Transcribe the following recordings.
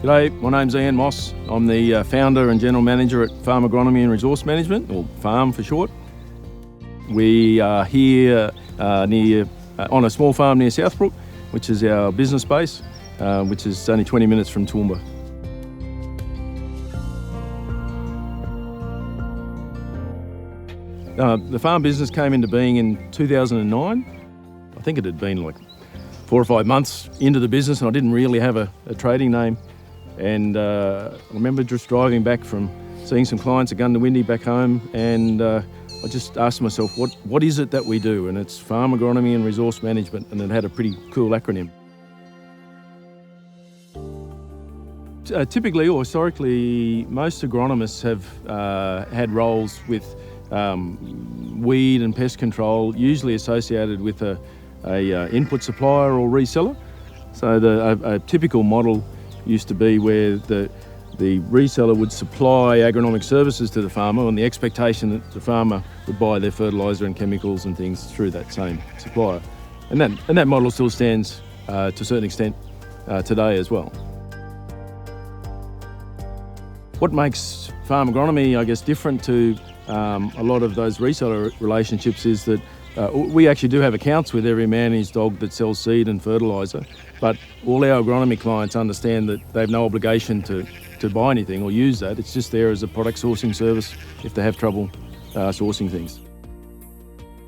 G'day, my name's Ian Moss. I'm the founder and general manager at F.A.R M Agronomy and Resource Management, or F.A.R M for short. We are here on a small farm near Southbrook, which is our business base, which is only 20 minutes from Toowoomba. The farm business came into being in 2009. I think it had been like 4 or 5 months into the business and I didn't really have a trading name. And I remember just driving back from seeing some clients at Gundawindi back home, and I just asked myself, what is it that we do? And it's F.A.R M Agronomy and Resource Management, and it had a pretty cool acronym. Typically or historically, most agronomists have had roles with weed and pest control, usually associated with a input supplier or reseller. So a typical model used to be where the reseller would supply agronomic services to the farmer on the expectation that the farmer would buy their fertiliser and chemicals and things through that same supplier. And that model still stands to a certain extent today as well. What makes F.A.R M Agronomy, I guess, different to a lot of those reseller relationships is that we actually do have accounts with every man and his dog that sells seed and fertiliser, but all our agronomy clients understand that they have no obligation to buy anything or use that. It's just there as a product sourcing service if they have trouble sourcing things.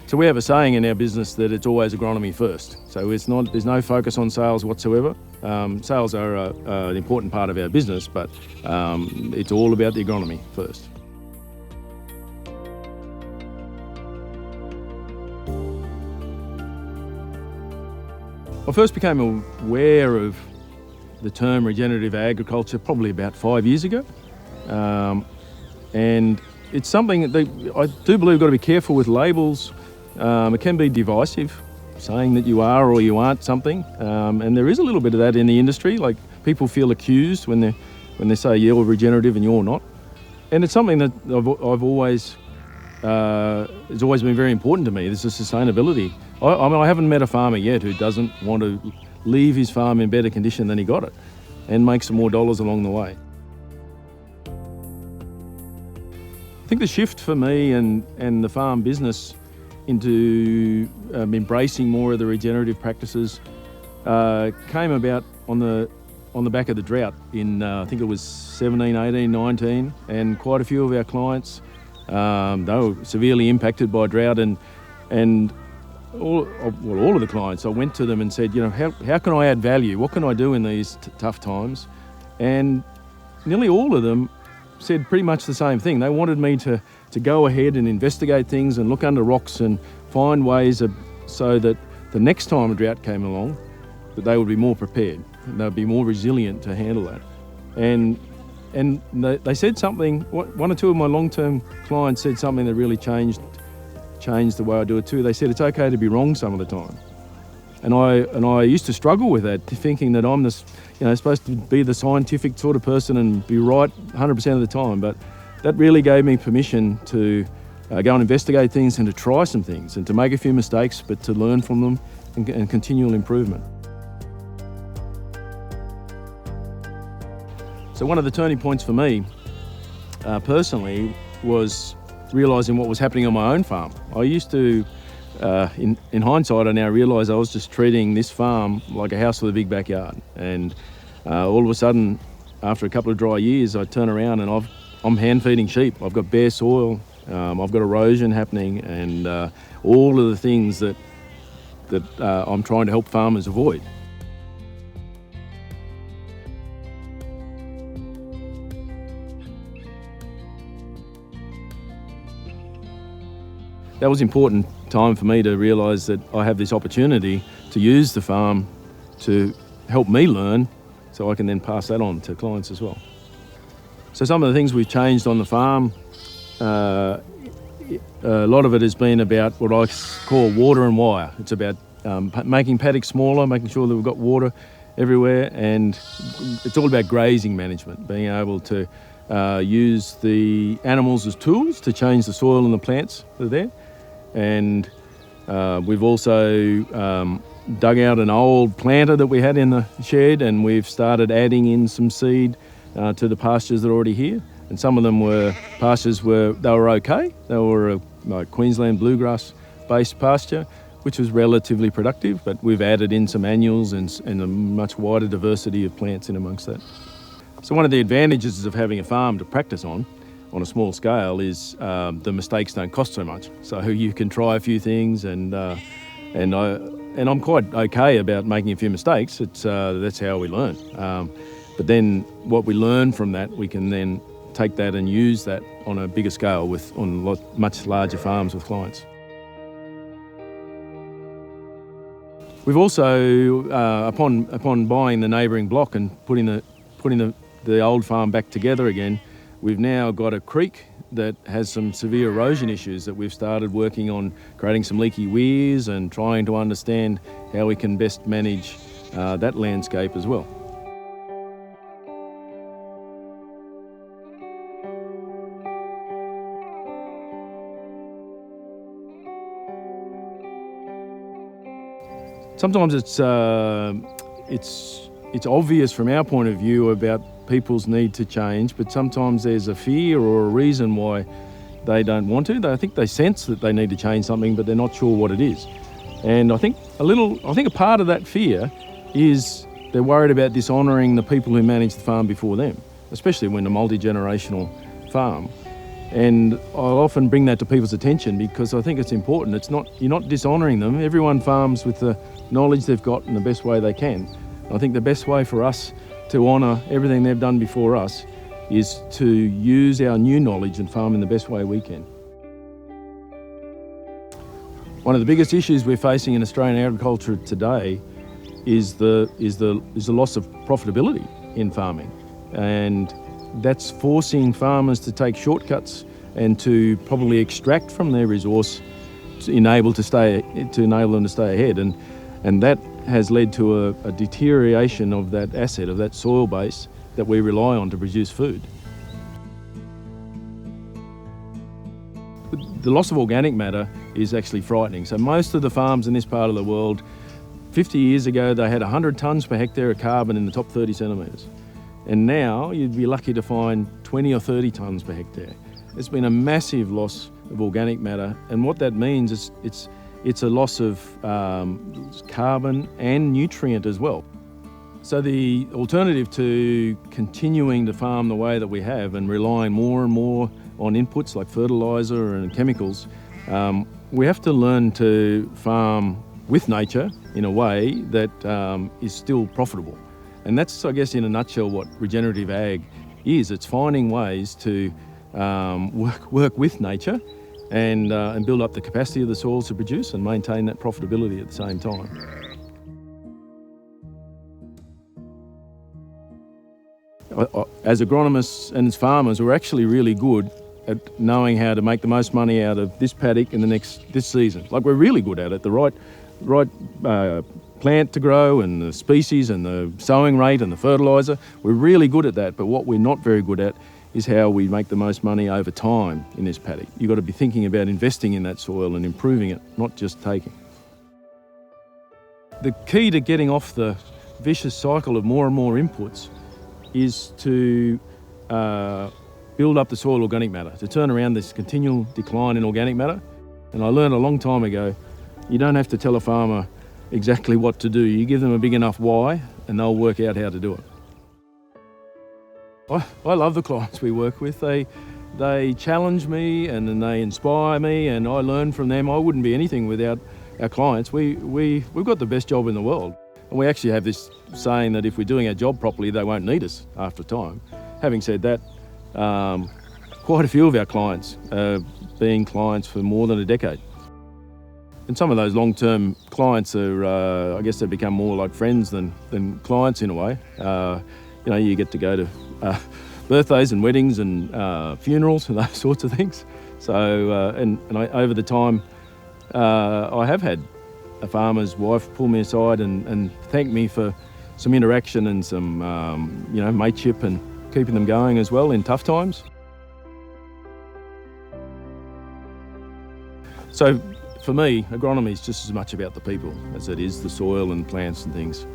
So we have a saying in our business that it's always agronomy first. So there's no focus on sales whatsoever. Sales are an important part of our business, but it's all about the agronomy first. I first became aware of the term regenerative agriculture probably about 5 years ago. And it's something that I do believe we've got to be careful with labels. It can be divisive, saying that you are or you aren't something. And there is a little bit of that in the industry, like people feel accused when they say you're regenerative and you're not. And it's something that I've always, it's always been very important to me. This is sustainability. I haven't met a farmer yet who doesn't want to leave his farm in better condition than he got it and make some more dollars along the way. I think the shift for me and the farm business into embracing more of the regenerative practices came about on the back of the drought in I think it was 17, 18, 19, and quite a few of our clients they were severely impacted by drought, and all of the clients, I went to them and said, how can I add value? What can I do in these tough times? And nearly all of them said pretty much the same thing. They wanted me to go ahead and investigate things and look under rocks and find ways so that the next time a drought came along, that they would be more prepared, and they'd be more resilient to handle that. And they said something, one or two of my long-term clients said something that really changed the way I do it too. They said it's okay to be wrong some of the time. And I used to struggle with that, thinking that I'm this, supposed to be the scientific sort of person and be right 100% of the time. But that really gave me permission to go and investigate things and to try some things and to make a few mistakes, but to learn from them and continual improvement. So one of the turning points for me personally was realising what was happening on my own farm. I used to, in hindsight, I now realise I was just treating this farm like a house with a big backyard. And all of a sudden, after a couple of dry years, I turn around and I'm hand feeding sheep. I've got bare soil, I've got erosion happening, and all of the things that I'm trying to help farmers avoid. That was an important time for me to realise that I have this opportunity to use the farm to help me learn, so I can then pass that on to clients as well. So some of the things we've changed on the farm, a lot of it has been about what I call water and wire. It's about making paddocks smaller, making sure that we've got water everywhere, and it's all about grazing management, being able to use the animals as tools to change the soil and the plants that are there. And we've also dug out an old planter that we had in the shed, and we've started adding in some seed to the pastures that are already here. And some of them were pastures were okay. They were like Queensland bluegrass based pasture, which was relatively productive, but we've added in some annuals and a much wider diversity of plants in amongst that. So one of the advantages of having a farm to practice on a small scale is the mistakes don't cost so much. So you can try a few things, and I'm quite okay about making a few mistakes. That's how we learn. But then what we learn from that, we can then take that and use that on a bigger scale on much larger farms with clients. We've also, upon buying the neighbouring block and putting the old farm back together again, we've now got a creek that has some severe erosion issues that we've started working on creating some leaky weirs and trying to understand how we can best manage that landscape as well. Sometimes it's obvious from our point of view about people's need to change, but sometimes there's a fear or a reason why they don't want to. I think they sense that they need to change something, but they're not sure what it is. And I think a part of that fear is they're worried about dishonouring the people who manage the farm before them, especially when a multi-generational farm. And I'll often bring that to people's attention because I think it's important. You're not dishonouring them. Everyone farms with the knowledge they've got in the best way they can. I think the best way for us to honour everything they've done before us is to use our new knowledge and farm in the best way we can. One of the biggest issues we're facing in Australian agriculture today is the loss of profitability in farming, and that's forcing farmers to take shortcuts and to probably extract from their resource to enable them to stay ahead, and that has led to a deterioration of that asset, of that soil base that we rely on to produce food. The loss of organic matter is actually frightening. So most of the farms in this part of the world, 50 years ago, they had 100 tonnes per hectare of carbon in the top 30 centimetres. And now you'd be lucky to find 20 or 30 tonnes per hectare. It's been a massive loss of organic matter, and what that means is it's a loss of carbon and nutrient as well. So the alternative to continuing to farm the way that we have and relying more and more on inputs like fertiliser and chemicals, we have to learn to farm with nature in a way that is still profitable. And that's, I guess, in a nutshell, what regenerative ag is. It's finding ways to work with nature and build up the capacity of the soils to produce and maintain that profitability at the same time. As agronomists and as farmers, we're actually really good at knowing how to make the most money out of this paddock in this season. Like, we're really good at it. The right plant to grow and the species and the sowing rate and the fertiliser. We're really good at that, but what we're not very good at is how we make the most money over time in this paddock. You've got to be thinking about investing in that soil and improving it, not just taking. The key to getting off the vicious cycle of more and more inputs is to build up the soil organic matter, to turn around this continual decline in organic matter. And I learned a long time ago, you don't have to tell a farmer exactly what to do. You give them a big enough why and they'll work out how to do it. I love the clients we work with. They challenge me and then they inspire me, and I learn from them. I wouldn't be anything without our clients. We've got the best job in the world. And we actually have this saying that if we're doing our job properly, they won't need us after time. Having said that, quite a few of our clients have been clients for more than a decade. And some of those long-term clients are, I guess they've become more like friends than clients in a way. You get to go to birthdays and weddings and funerals and those sorts of things. So, and over the time, I have had a farmer's wife pull me aside and thank me for some interaction and some, mateship and keeping them going as well in tough times. So for me, agronomy is just as much about the people as it is the soil and plants and things.